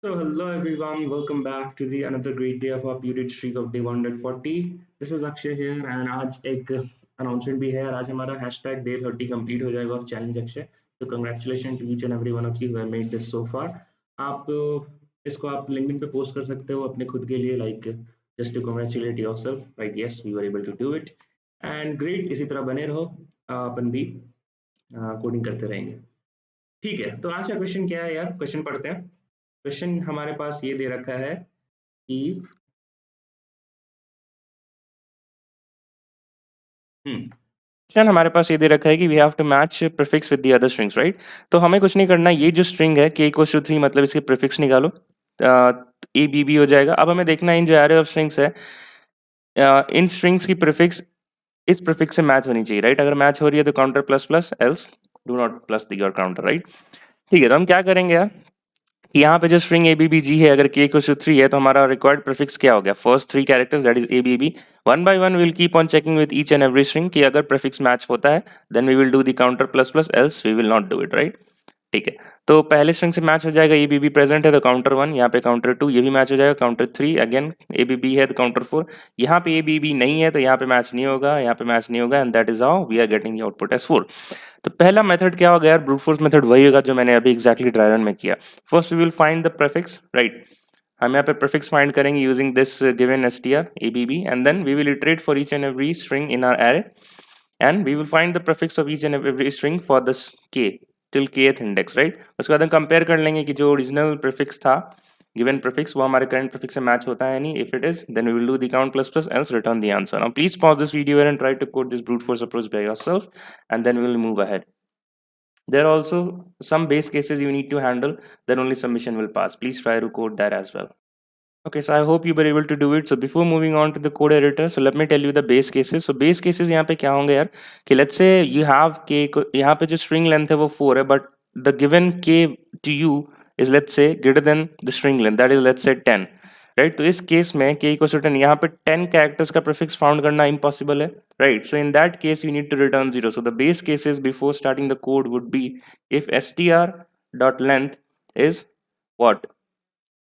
So hello everyone, welcome back to the another great day of our period streak of day 140. This is Akshay here and आज एक announcement भी है और आज हमारा hashtag day 30 complete हो जाएगा of challenge Akshay. So congratulations to each and every one of you who have made this so far. आप इसको आप LinkedIn पे post कर सकते हो अपने खुद के लिए like just to congratulate yourself. Right? Yes, we were able to do it. And great, इसी तरह बने रहो. अपन भी कोडिंग करते रहेंगे. ठीक है, तो आज का क्वेश्चन क्या है यार? क्वेश्चन पढ़ते हैं. क्वेश्चन हमारे पास ये दे रखा है कि क्वेश्चन हमारे पास ये दे रखा है कि we have to match prefix with the other strings, right? तो हमें कुछ नहीं करना, ये जो स्ट्रिंग है k इक्वल्स टू 3 मतलब इसके प्रीफिक्स निकालो. ए बी बी हो जाएगा. अब हमें देखना है इन जो एरे ऑफ स्ट्रिंग्स है, इन स्ट्रिंग्स की प्रीफिक्स इस प्रीफिक्स से मैच होनी चाहिए, राइट? अगर मैच हो रही है तो counter plus plus, else do not plus the your counter, right? ठीक है, तो हम क्या करेंगे यार कि यहाँ पे जो स्ट्रिंग ए बी बी जी है, अगर k इक्वल्स टू 3 है तो हमारा रिक्वायर्ड प्रीफिक्स क्या हो गया? First 3 characters that is a B b. One by one will keep on checking with each and every string कि अगर प्रीफिक्स मैच होता है then we will do the counter plus plus, else we will not do it, right? ठीक है, तो पहले string से match हो जाएगा. ए बी बी प्रेजेंट है तो काउंटर 1, यहाँ पे काउंटर 2, ये भी मैच हो जाएगा. Counter 3 again A B b है तो काउंटर 4. यहाँ पे ए बी बी नहीं है तो यहाँ पे मैच नहीं होगा, यहाँ पे मैच नहीं होगा, and that is how we are getting output as 4. तो पहला मेथड क्या होगा यार? ब्रूट फोर्स मेथड वही होगा जो मैंने अभी एग्जैक्टली ड्राई रन में किया. First we will find the prefix, right? हम यहाँ पे प्रीफिक्स फाइंड करेंगे using this given str abb, and then we will iterate for each and every string in our array, and we will find the prefix of each and every string for this k till kth index, right? उसके बाद हम compare कर लेंगे कि जो original prefix था, given prefix, वो हमारे करंट प्रीफिक्स से मैच होता है नहीं. If it is then we will do the count plus plus, else return the answer. Now please pause this video and try to code this brute force approach by yourself, and then we will move ahead. There are also some base cases you need to handle, then only submission will pass. Please try to code that as well. Okay, so I hope you were able to do it. So before moving on to the code editor, so let me tell you the base cases. So base cases यहाँ पे क्या होंगे यार कि let's say you have k यहाँ पे जो string length है वो 4 है, but the given k to you is let's say greater than the string length, that is let's say 10, right? तो इस केस में k equals to 10, यहाँ पे 10 characters का prefix found करना impossible है, right? So in that case you need to return 0. So the base cases before starting the code would be if str dot length is what?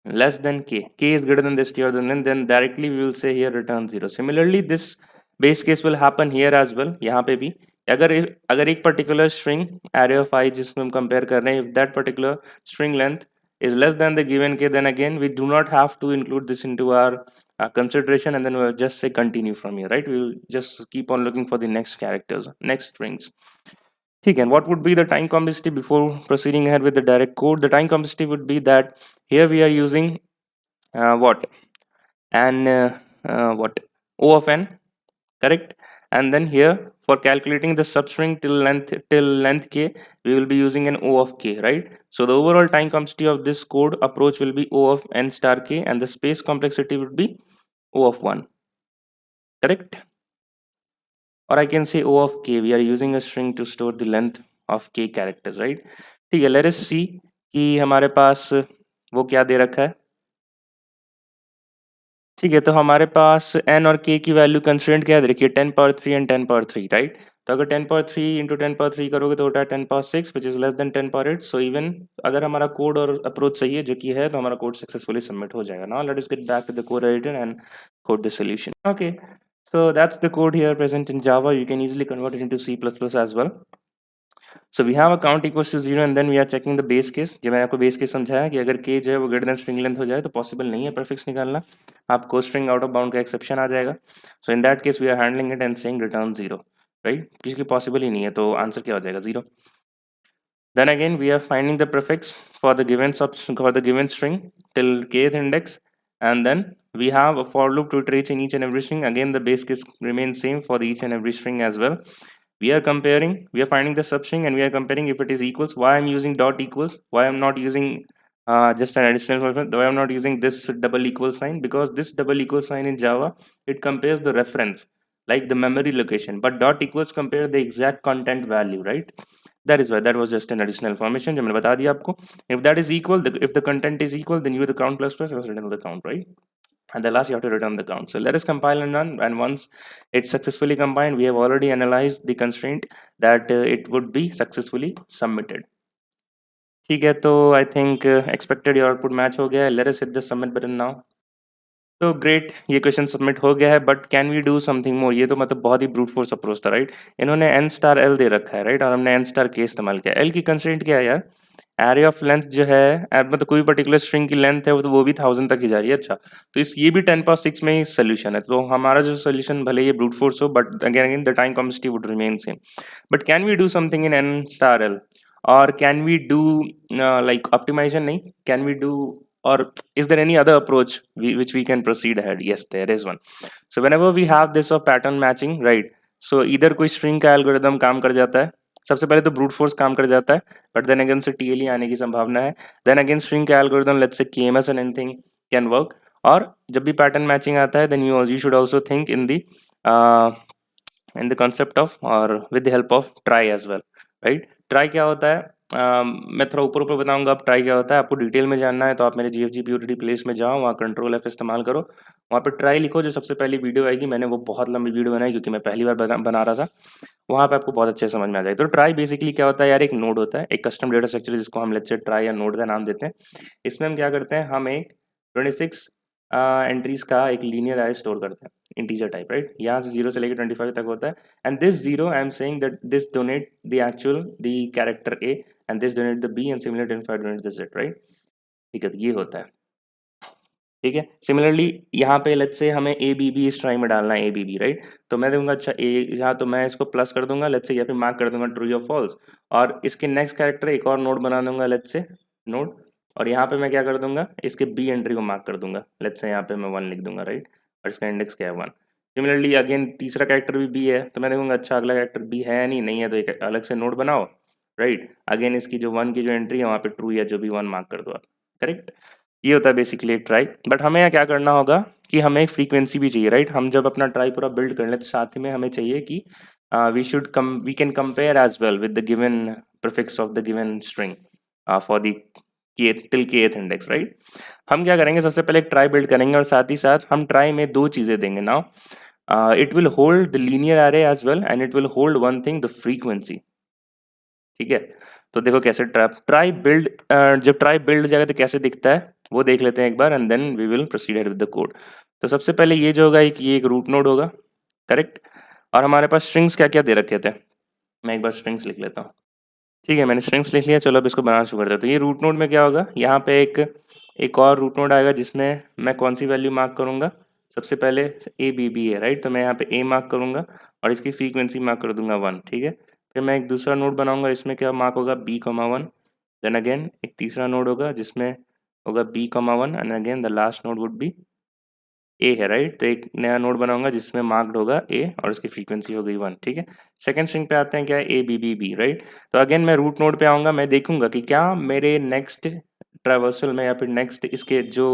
Less than k is greater than this str than length, then directly we will say here return 0. Similarly this base case will happen here as well. यहाँ पे भी अगर एक particular string array of I जिसमें हम compare कर रहे हैं, if that particular string length is less than the given k, then again we do not have to include this into our consideration, and then we'll just say continue from here, right? We will just keep on looking for the next characters, next strings. ठीक है, and what would be the time complexity before proceeding ahead with the direct code? The time complexity would be that here we are using what? And what? O of n, correct? And then here for calculating the substring till length k, we will be using an O of k, right? So the overall time complexity of this code approach will be O of n star k, and the space complexity would be O of 1, correct? Or I can say O of k. We are using a string to store the length of k characters, right? ठीक है, let us see कि हमारे पास वो क्या दे रखा है. ठीक है, तो हमारे पास n और k की वैल्यू कंस्ट्रेंट क्या है? देखिए 10 पावर 3 एंड 10 पावर 3, राइट? तो अगर 10 पावर 3 इंटू 10 पावर 3 करोगे तो होता है 10 power 6 which is less than 10 power 8. So even अगर हमारा कोड और अप्रोच सही है, जो कि है, तो हमारा कोड सक्सेसफुली सबमिट हो जाएगा. Now let us get back to the code editor and code the solution. Okay, so that's the code here present in Java. You can easily convert it into C++ as well. So we have a count equals to 0 and then we are checking the base case. जब मैंने आपको base case समझाया कि अगर k जो है वो greater than string length हो जाए तो possible नहीं है prefix निकालना, आपको string out of bound का exception आ जाएगा. So in that case we are handling it and saying return 0, right? क्योंकि possible ही नहीं है तो answer क्या हो जाएगा? 0. Then again we are finding the prefix for the given string till kth index, and then we have a for loop to iterate in each and every string. Again the base case remains same for each and every string as well. We are finding the substring and we are comparing if it is equals. Why I'm using dot equals? Why I'm not using just an additional function? Why I'm not using this double equal sign? Because this double equal sign in Java, it compares the reference, like the memory location, but dot equals compare the exact content value, right? That is why that was just an additional information जो मैंने बता दिया आपको. If that is equal, if the content is equal, then you the count plus plus, return the count, right? And the last you have to return the count. So let us compile and run, and once it's successfully combined, we have already analyzed the constraint that it would be successfully submitted. ठीक है, तो I think expected your output match हो गया है। Let us hit the submit button now. तो great, ये question submit हो गया है, but can we do something more? ये तो मतलब बहुत ही ब्रूट फोर्स अप्रोच था, राइट? इन्होंने एन स्टार एल दे रखा है, राइट? और हमने एन स्टार के इस्तेमाल किया। एल की कंस्ट्रेंट क्या है यार? एरे ऑफ लेंथ जो है, मतलब कोई पर्टिकुलर स्ट्रिंग की लेंथ है, वो भी 1000 तक ही जा रही है। अच्छा, तो इस ये भी 10 पावर 6 में ही सोल्यूशन है। तो हमारा जो सोल्यूशन भले ये ब्रूट फोर्स हो, but again again the time complexity would remain same. But can we do something in n star l? और can we do like optimization नहीं, can we do, or is there any other approach which we can proceed ahead? Yes, there is one. So whenever we have this of pattern matching, right? So either कोई string का algorithm काम कर जाता है, सबसे पहले तो brute force काम कर जाता है, but then again से TLE आने की संभावना है। then again string का algorithm, let's say KMS and anything can work। और जब भी pattern matching आता है, then you should also think uh, in the concept of or with the help of try as well, right? try क्या होता है? मैं थोड़ा ऊपर ऊपर बताऊंगा। अब ट्राई क्या होता है, आपको डिटेल में जानना है तो आप मेरे GFG POTD प्लेस में जाओ, वहाँ कंट्रोल F इस्तेमाल करो, वहाँ पे ट्राई लिखो, जो सबसे पहली वीडियो आएगी। मैंने वो बहुत लंबी वीडियो बनाई क्योंकि मैं पहली बार बना रहा था। वहाँ पे आपको बहुत अच्छे से समझ में आ जाएगा। तो ट्राई बेसिकली क्या होता है यार? एक नोड होता है, एक कस्टम डेटा स्ट्रक्चर जिसको हम लेट्स से ट्राई या नोड का नाम देते हैं। इसमें हम क्या करते हैं, हम एक 26 एंट्रीज का एक लीनियर अरे स्टोर करते हैं, इंटीजर टाइप, राइट? यहाँ से 0 से लेकर 25 तक होता है। And this 0 I am saying that this denote the actual the character a, and this denote the b, and similar 25 denote the z, right? ठीक है, तो ये होता है। ठीक है, सिमिलरली यहाँ पे लेट्स से हमें ए बी बी इस ट्राई में डालना है, ए बी बी, राइट? तो मैं दूंगा अच्छा ए, यहाँ तो मैं इसको प्लस कर दूंगा, लेट्स से यहाँ पे मार्क कर दूंगा ट्रू या फॉल्स। और इसके नेक्स्ट कैरेक्टर एक और नोड बना दूंगा, लेट्स से नोड। और यहाँ पे मैं क्या कर दूंगा, इसके बी एंट्री को मार्क कर दूंगा, लेट्स से यहाँ पे मैं 1 लिख दूंगा, राइट? और इसका इंडेक्स क्या है, 1। सिमिलरली अगेन तीसरा कैरेक्टर भी बी है, तो मैं देखूंगा अच्छा अगला कैरेक्टर बी है या नहीं है, तो एक अलग से नोड बनाओ, राइट? अगेन इसकी जो 1 की जो एंट्री है वहाँ पे ट्रू या जो भी 1 मार्क कर दो आप, करेक्ट? ये होता है बेसिकली एक ट्राई। बट हमें यहाँ क्या करना होगा कि हमें एक फ्रीक्वेंसी भी चाहिए, राइट? हम जब अपना ट्राई पूरा बिल्ड कर लें तो साथ में हमें चाहिए कि we can compare as well with the given prefix of the given string for the k till k th index, right? हम क्या करेंगे, सबसे पहले एक ट्राई बिल्ड करेंगे और साथ ही साथ हम ट्राई में दो चीजें देंगे। Now it will hold the linear array as well, and it will hold one thing, the frequency. ठीक है, तो देखो कैसे ट्राई बिल्ड, जब ट्राई बिल्ड हो जाएगा तो कैसे दिखता है वो देख लेते हैं एक बार, and then we will proceed with the code. तो सबसे पहले ये जो होगा, एक ये एक रूट नोड होगा, करेक्ट? और हमारे पास स्ट्रिंग्स क्या क्या दे रखे थे, मैं एक बार स्ट्रिंग्स लिख लेता हूँ। ठीक है, मैंने स्ट्रिंग्स लिख लिया। चलो अब इसको बनाना शुरू करते हैं। तो ये रूट नोड में क्या होगा, यहाँ पे एक और रूट नोड आएगा जिसमें मैं कौन सी वैल्यू मार्क करूंगा, सबसे पहले ए बी बी है, राइट? तो मैं यहाँ पे ए मार्क करूंगा और इसकी फ्रीक्वेंसी मार्क कर दूंगा 1। ठीक है, फिर मैं एक दूसरा नोड बनाऊंगा, इसमें क्या मार्क होगा, बी कॉमा 1। देन अगेन एक तीसरा नोड होगा जिसमें होगा b comma 1, and again the last node would be a है, राइट? तो एक नया नोड बनाऊंगा जिसमें मार्क्ड होगा ए और उसकी फ्रीक्वेंसी हो गई 1। ठीक है, सेकंड स्ट्रिंग पे आते हैं, क्या है, a B b b, right? तो अगेन मैं रूट नोड पे आऊंगा, मैं देखूंगा कि क्या मेरे नेक्स्ट ट्रावर्सल में या फिर नेक्स्ट इसके जो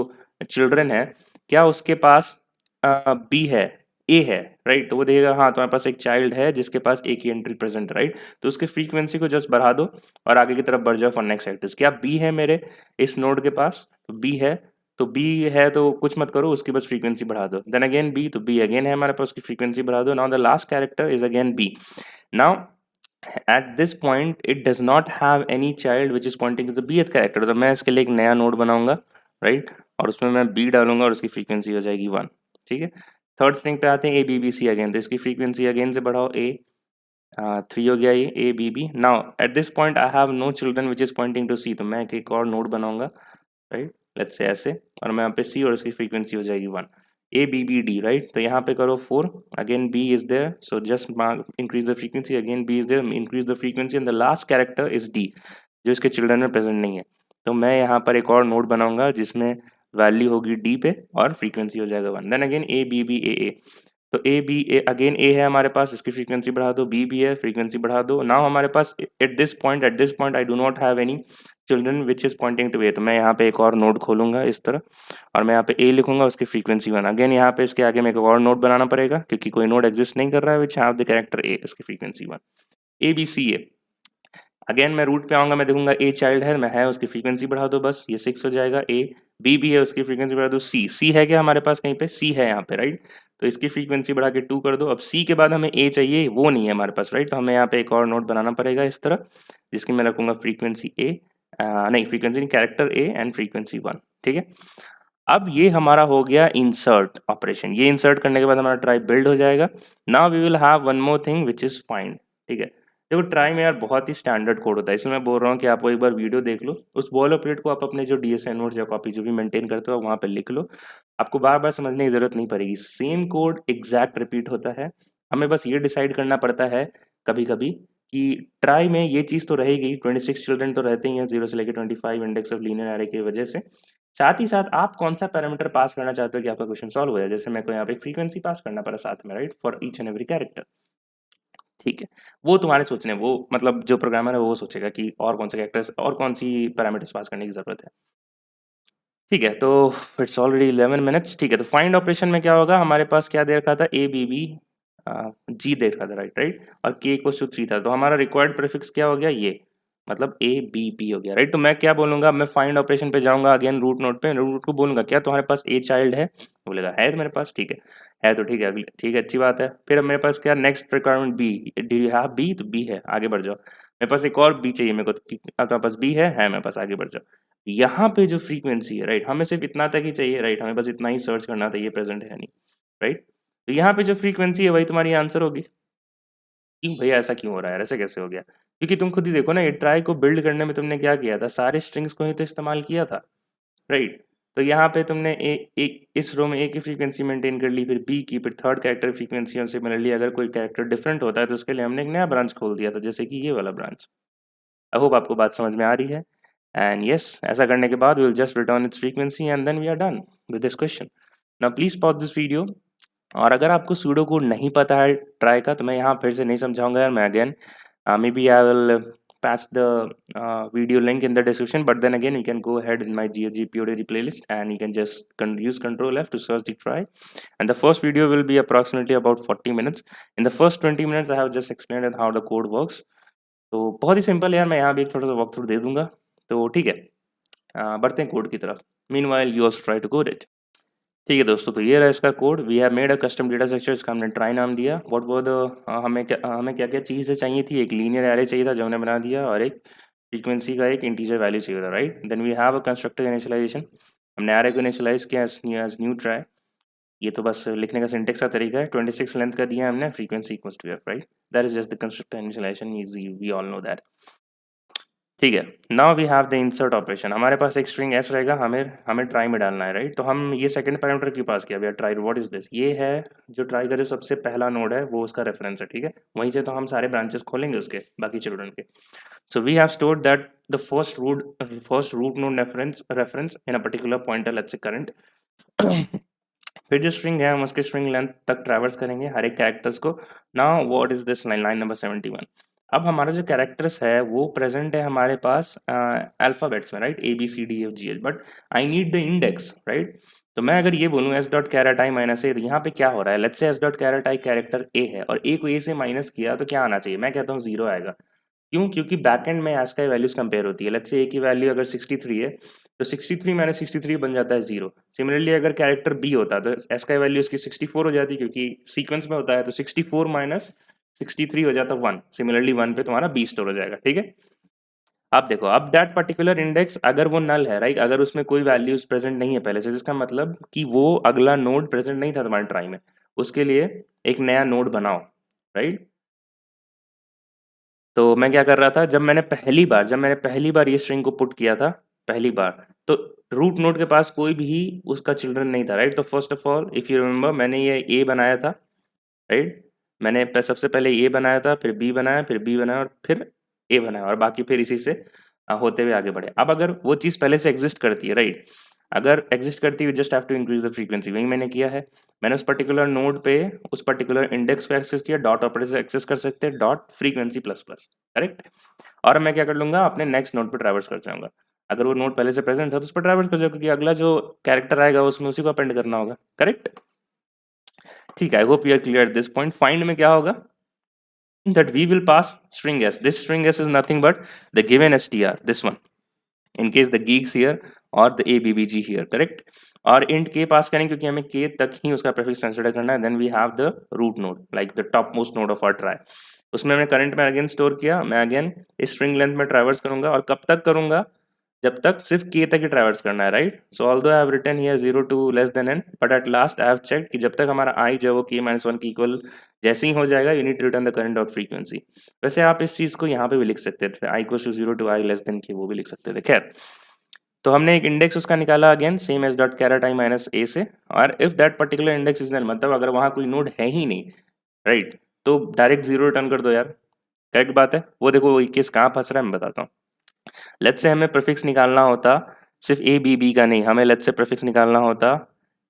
चिल्ड्रन है, क्या उसके पास बी है, ए है, राइट? तो वो देखेगा हाँ तुम्हारे पास एक चाइल्ड है जिसके पास ए की एंट्री प्रेजेंट है, राइट? तो उसके फ्रीक्वेंसी को जस्ट बढ़ा दो और आगे की तरफ बढ़ जाओ फॉर नेक्स्ट एक्टिस। क्या बी है मेरे इस नोड के पास? तो बी है, तो बी है तो कुछ मत करो, उसकी बस फ्रीक्वेंसी बढ़ा दो। देन अगेन बी, तो बी अगेन है हमारे पास, उसकी फ्रीक्वेंसी बढ़ा दो। Now the last character is again b. Now at this point it does not have any child which is pointing to the bth character, तो मैं इसके लिए एक नया नोड बनाऊंगा, राइट? और उसमें मैं बी डालूंगा और उसकी फ्रीक्वेंसी हो जाएगी 1। ठीक है, थर्ड स्ट्रिंग पे आते हैं, a B b c again, तो इसकी फ्रीक्वेंसी अगेन से बढ़ाओ, ए 3 हो गया, ये A B B. Now at this point I have no children which is pointing to C, तो मैं एक और नोड बनाऊंगा, राइट? लेट्स से ऐसे, और मैं यहाँ पे सी और उसकी फ्रीक्वेंसी हो जाएगी 1। A B b d, right? तो यहाँ पे करो 4, again b is there, so just increase the frequency, again b is there, increase the frequency, and the last character is d जो इसके चिल्ड्रन में प्रेजेंट नहीं है। तो मैं यहाँ पर एक और नोड बनाऊंगा जिसमें वैल्यू होगी डी पे और फ्रीक्वेंसी हो जाएगा 1। Then again A B B A, तो ए बी ए अगेन ए है हमारे पास, इसकी फ्रीक्वेंसी बढ़ा दो, बी भी है, फ्रीक्वेंसी बढ़ा दो। नाउ हमारे पास at this point I do not have any children which is pointing to A, तो मैं यहाँ पे एक और नोड खोलूंगा इस तरह, और मैं यहाँ पे ए लिखूंगा, उसकी फ्रीक्वेंसी 1। अगेन यहाँ पे इसके आगे में एक और नोड बनाना पड़ेगा क्योंकि कोई नोड एग्जिस्ट नहीं कर रहा है which have the character a, इसकी frequency 1। A b c a, again मैं रूट पे आऊंगा, मैं देखूंगा ए चाइल्ड है, मैं है, उसकी फ्रीक्वेंसी बढ़ा दो, बस ये 6 हो जाएगा। ए बी भी है, उसकी फ्रीक्वेंसी बढ़ा दो। सी सी है क्या हमारे पास, कहीं पे सी है यहाँ पे, राइट? तो इसकी फ्रीक्वेंसी बढ़ा के 2 कर दो। अब सी के बाद हमें ए चाहिए, वो नहीं है हमारे पास, राइट? तो हमें यहाँ पे एक और नोट बनाना पड़ेगा इस तरह, जिसकी मैं रखूंगा फ्रीक्वेंसी ए, नहीं फ्रीक्वेंसी नहीं, कैरेक्टर ए एंड फ्रीक्वेंसी 1, ठीक है। अब ये हमारा हो गया इंसर्ट ऑपरेशन। ये इंसर्ट करने के बाद हमारा ट्राई बिल्ड हो जाएगा। Now we will have one more thing which is find, ठीक है। देखो ट्राई में यार बहुत ही स्टैंडर्ड कोड होता है, इसलिए मैं बोल रहा हूँ कि आप वो एक बार वीडियो देख लो, उस बॉल ऑपरेट को आप अपने जो डीएसएन नोट्स या कॉपी जो भी मेंटेन करते हो वहाँ पे लिख लो। आपको बार बार समझने की जरूरत नहीं पड़ेगी, सेम कोड एग्जैक्ट रिपीट होता है। हमें बस ये डिसाइड करना पड़ता है कभी कभी कि ट्राई में ये चीज़ तो रहेगी, 26 चिल्ड्रन तो रहते ही हैं 0 से लेकर 25 इंडेक्स ऑफ लीनियर एरे की वजह से। साथ ही साथ आप कौन सा पैरामीटर पास करना चाहते हो कि आपका क्वेश्चन सॉल्व हो जाए। जैसे मेरे को यहाँ पे फ्रीक्वेंसी पास करना पड़ा साथ में, right, for each and every character, ठीक है। वो तुम्हारे सोचने, वो मतलब जो प्रोग्रामर है वो सोचेगा कि और कौन से कैरेक्टर्स और कौन सी पैरामीटर्स पास करने की जरूरत है, ठीक है। तो इट्स ऑलरेडी 11 मिनट्स, ठीक है। तो फाइंड ऑपरेशन में क्या होगा, हमारे पास क्या दे रखा था, ए बी बी जी दे रखा था, राइट राइट, और के इक्वल टू 3 था। तो हमारा रिक्वायर्ड प्रीफिक्स क्या हो गया, ये मतलब ए बी बी हो गया, राइट। तो मैं क्या बोलूंगा, मैं फाइंड ऑपरेशन पे जाऊंगा अगेन रूट नोड पे, रूट को बोलूंगा क्या तुम्हारे पास ए चाइल्ड है, बोलेगा है मेरे पास, ठीक है तो ठीक है, ठीक है, अच्छी बात है। फिर अब मेरे पास क्या next requirement b, do you have b, तो बी है, आगे बढ़ जाओ। मेरे पास एक और बी चाहिए मेरे को, तो तुम्हारे पास बी है मेरे पास, आगे बढ़ जाओ। यहाँ पे जो फ्रीक्वेंसी है, राइट, हमें सिर्फ इतना तक ही चाहिए, राइट, हमें बस इतना ही सर्च करना था ये प्रेजेंट है नहीं, राइट। तो यहाँ पे जो फ्रीक्वेंसी है वही तुम्हारी आंसर होगी। क्यों भैया ऐसा क्यों हो रहा है यार, ऐसे कैसे हो गया, क्योंकि तुम खुद ही देखो ना, ये ट्राई को बिल्ड करने में तुमने क्या किया था, सारे स्ट्रिंग्स को ही तो इस्तेमाल किया था, राइट। तो यहाँ पे तुमने एक इस रो में ए की फ्रीक्वेंसी मेंटेन कर ली, फिर बी की, फिर थर्ड कैरेक्टर फ्रीक्वेंसी, और सिमिलरली अगर कोई कैरेक्टर डिफरेंट होता है तो उसके लिए हमने एक नया ब्रांच खोल दिया था, जैसे कि ये वाला ब्रांच। आई होप आपको बात समझ में आ रही है। एंड यस, ऐसा करने के बाद will just return its frequency and then we are done with this question. Now please pause this video. और अगर आपको सूडो कोड नहीं पता है ट्राई का, तो मैं यहाँ फिर से नहीं समझाऊंगा यार, मैं again may be I will pass the video link in the description, but then again you can go ahead in my GPOD playlist and you can just use Control F to search the try, and the first video will be approximately about 40 minutes. In the first 20 minutes I have just explained how the code works. तो बहुत ही simple है यार, मैं यहाँ भी एक थोड़ा सा वॉक थ्रू दे दूंगा, तो ठीक है। बढ़ते हैं कोड की तरफ। Meanwhile you also try to code it. ठीक है दोस्तों, तो ये रहा इसका code. We have made a custom data structure, इसका हमने ट्राई नाम दिया। व्हाट वर द हमें क्या क्या चीज़ें चाहिए थी, एक लीनियर एरे चाहिए था जो हमने बना दिया, और एक फ्रीक्वेंसी का एक इंटीजर वैल्यू चाहिए था, right. Then we have a constructor initialization, हमने एरे को इनिशियलाइज किया एज न्यू ट्राई। ये तो बस लिखने का सिंटेक्स का तरीका है। 26 लेंथ का दिया हमने, frequency equals to F, right. That is just the constructor initialization, we all know that, ठीक है। Now we have the insert operation. हमारे पास एक स्ट्रिंग एस रहेगा, हमें हमें ट्राई में डालना है, राइट। तो हम ये सेकंड पैरामीटर के पास किया भैया, ट्राई व्हाट इज दिस, ये है जो ट्राई का जो सबसे पहला नोड है वो उसका रेफरेंस है, ठीक है। वहीं से तो हम सारे ब्रांचेस खोलेंगे उसके बाकी चिल्ड्रन के। So we have stored that the first root node reference in a particular pointer, let's say current. फिर जो स्ट्रिंग है हम उसके स्ट्रिंग लेंथ तक ट्रैवर्स करेंगे हर एक कैरेक्टर्स को। Now what is this line, line number 71। अब हमारा जो कैरेक्टर्स है वो प्रेजेंट है हमारे पास अल्फाबेट्स में, right, ABCDEFGH, but I need the index, right. तो मैं अगर ये बोलूँ S dot caret I minus A, तो यहाँ पे क्या हो रहा है, let's say S dot caret I character A है और ए को ए से माइनस किया तो क्या आना चाहिए, मैं कहता हूँ 0 आएगा। क्यों, क्योंकि बैकएंड में एस का वैल्यूज कंपेयर होती है। लेट्स से ए की वैल्यू अगर 63 है तो 63 माइनस 63 बन जाता है 0। सिमिलरली अगर कैरेक्टर बी होता तो एस का वैल्यू इसकी 64 हो जाती, क्योंकि सीक्वेंस में होता है, तो 64 माइनस 63 हो जाता 1। सिमिलरली 1 पे तुम्हारा बी स्टोर हो जाएगा, ठीक है। अब देखो, अब दैट पर्टिकुलर इंडेक्स अगर वो नल है, राइट, अगर उसमें कोई वैल्यूज प्रेजेंट नहीं है पहले से, जिसका मतलब कि वो अगला नोड प्रेजेंट नहीं था तुम्हारे ट्राई में, उसके लिए एक नया नोड बनाओ, राइट। तो मैं क्या कर रहा था, जब मैंने पहली बार ये स्ट्रिंग को पुट किया था पहली बार, तो रूट नोड के पास कोई भी उसका चिल्ड्रन नहीं था, राइट। तो first of all if you remember, मैंने ये ए बनाया था, राइट। मैंने सबसे पहले ए बनाया था, फिर बी बनाया, फिर बी बनाया, और फिर ए बनाया, और बाकी फिर इसी से होते हुए आगे बढ़े। अब अगर वो चीज़ पहले से एग्जिस्ट करती है, राइट, अगर एग्जिस्ट करती है, just have to increase the frequency, वही मैंने किया है। मैंने उस पर्टिकुलर नोड पे उस पर्टिकुलर इंडेक्स को एक्सेस किया, डॉट ऑपरेटर से एक्सेस कर सकते हैं, dot frequency plus plus, correct. और मैं क्या कर लूंगा, अपने नेक्स्ट नोड पे ट्रैवर्स कर जाऊंगा। अगर वो नोड पहले से प्रेजेंट था तो उस पर ट्रैवर्स कर जाओ, क्योंकि अगला जो कैरेक्टर आएगा उसमें उसी को अपेंड करना होगा, करेक्ट। ठीक है, I hope you are clear at this point. Find में क्या होगा, that we will pass string s. This string s is nothing but the given str, this one, in case the geeks here or the abbg here, correct। और int k पास करें क्योंकि हमें k तक ही उसका prefix consider करना है। Then we have the root node, like the top most node of our trie. उसमें हमने करंट में अगेन स्टोर किया, मैं अगेन इस स्ट्रिंग लेंथ में ट्रैवर्स करूंगा, और कब तक करूंगा, जब तक सिर्फ k तक ही ट्रैवर्स करना है, right? So although I have written here 0 to less than n, but at last I have checked कि जब तक हमारा i जो है वो k-1 के इक्वल जैसे ही हो जाएगा, you need to return the current dot frequency. वैसे आप इस चीज़ को यहाँ पे भी लिख सकते थे, i equals to 0 to i less than k, वो भी लिख सकते थे। खैर, तो हमने एक इंडेक्स उसका निकाला again same as dot caret i minus a से, और if that particular index is null, मतलब अगर वहाँ कोई नोड है ही नहीं, राइट, तो डायरेक्ट 0 रिटर्न कर दो यार। करेक्ट बात है। वो देखो वो केस कहाँ फंस रहा है, मैं बताता हूँ। लेट्स से हमें प्रीफिक्स निकालना होता सिर्फ ए बी बी का नहीं, हमें लेट्स से प्रीफिक्स निकालना होता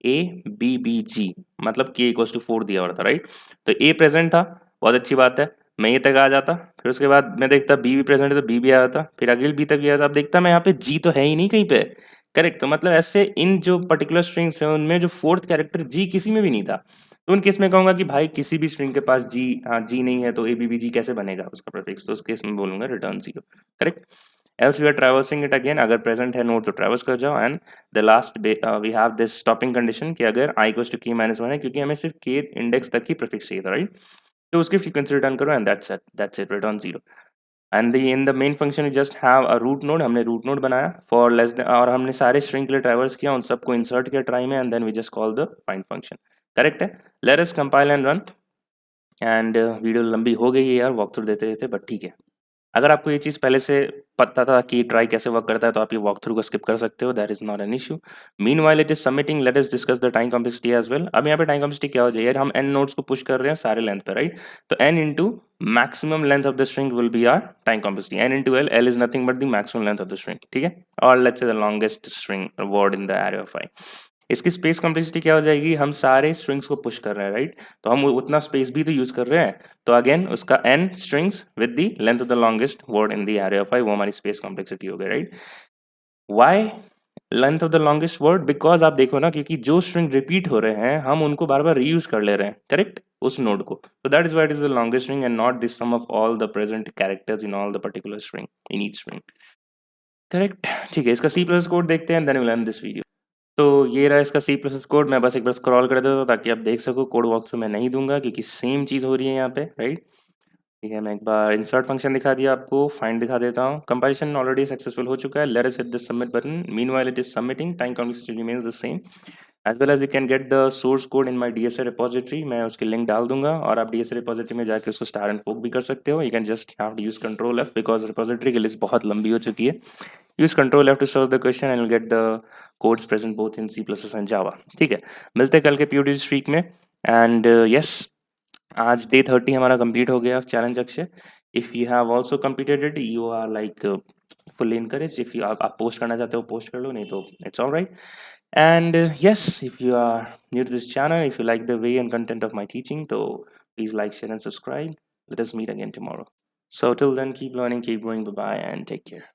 ए बी बी जी, मतलब के इक्वल्स टू 4 दिया हुआ था, राइट? तो ए प्रेजेंट था, बहुत अच्छी बात है, मैं ये तक आ जाता, फिर उसके बाद मैं देखता बी भी प्रेजेंट है तो बी भी आ जाता, फिर अगले बी तक भी आता, अब देखता मैं यहाँ पे जी तो है ही नहीं कहीं पे। करेक्ट, तो मतलब ऐसे इन जो पर्टिकुलर स्ट्रिंग्स हैं उनमें जो फोर्थ कैरेक्टर जी किसी में भी नहीं था, तो उन केस में कहूंगा कि भाई किसी भी स्ट्रिंग के पास जी, हाँ जी नहीं है तो ए बी बी जी कैसे बनेगा उसका प्रीफिक्स, तो उस केस में बोलूंगा return zero. Correct. else we are traversing it again, अगर present है node तो traverse कर जाओ, and the last we have this stopping condition कि अगर i equals to k minus 1 है, क्योंकि हमें सिर्फ k index तक ही prefix चाहिए था, right? तो उसकी frequency return करो and that's it, return 0। and in the main function we just have a root node, हमने root node बनाया for less than, और हमने सारे string के लिए traverse किया, उन सबको insert किया try में, and then we just call the find function। correct है। let us compile and run, and video लंबी हो गई है यार वॉक थ्रू देते देते, बट ठीक है। अगर आपको ये चीज़ पहले से पता था कि ट्राई कैसे वर्क करता है तो आप ये वॉक थ्रू को स्किप कर सकते हो, that is not an issue. Meanwhile it is submitting, let us discuss the time complexity as well. अब यहाँ पे टाइम कॉम्प्लेक्सिटी क्या हो जाए यार, हम एन नोड्स को पुश कर रहे हैं सारे लेंथ पे, राइट? तो N into maximum length of the string will be our time complexity, N into L, L is nothing but the maximum length of the string, ठीक है? और let's say the longest string word in the array of I. इसकी space complexity क्या हो जाएगी, हम सारे strings को पुश कर रहे हैं, राइट? तो हम उतना स्पेस भी तो यूज कर रहे हैं, तो अगेन उसका n strings with the length of the longest word in the array of I, वो हमारी स्पेस कॉम्प्लेक्सिटी हो गई, right? Why length of the longest word? Because आप देखो ना, क्योंकि जो स्ट्रिंग रिपीट हो रहे हैं हम उनको बार बार रीयूज कर ले रहे हैं, करेक्ट, उस नोड को, तो that is why it is the longest string and not the sum of all the present characters in all the particular string in each string. Correct, ठीक है। इसका सी प्लस कोड देखते हैं, then will end this video. तो ये रहा इसका C plus plus code, मैं बस एक बार स्क्रॉल कर देता हूँ ताकि आप देख सको। कोड वॉक थ्रू मैं नहीं दूंगा क्योंकि सेम चीज़ हो रही है यहाँ पे, राइट? ठीक है, मैं एक बार इंसर्ट फंक्शन दिखा दिया आपको, फाइंड दिखा देता हूँ। कंपाइलेशन ऑलरेडी सक्सेसफुल हो चुका है, let us hit the submit button. Meanwhile it is submitting, time complexity remains the same, as well as you can get the source code in my DSA repository. मैं उसकी link डाल दूंगा और आप DSA repository में जाकर उसको star and folk भी कर सकते हो। You can just have to use control F because repository की लिस्ट बहुत लंबी हो चुकी है। Use control F to search the question and get the codes present both in C plus and Java. ठीक है, मिलते हैं कल के प्यूडी स्ट्रीक में। एंड यस, आज डे 30 हमारा कंप्लीट हो गया challenge Akshay. If you have also completed it, you are like full encourage. If you आप पोस्ट करना चाहते हो पोस्ट कर लो, नहीं तो it's alright. And yes, if you are new to this channel, if you like the way and content of my teaching, so please like, share, and subscribe. Let us meet again tomorrow. So till then, keep learning, keep growing. Bye bye, and take care.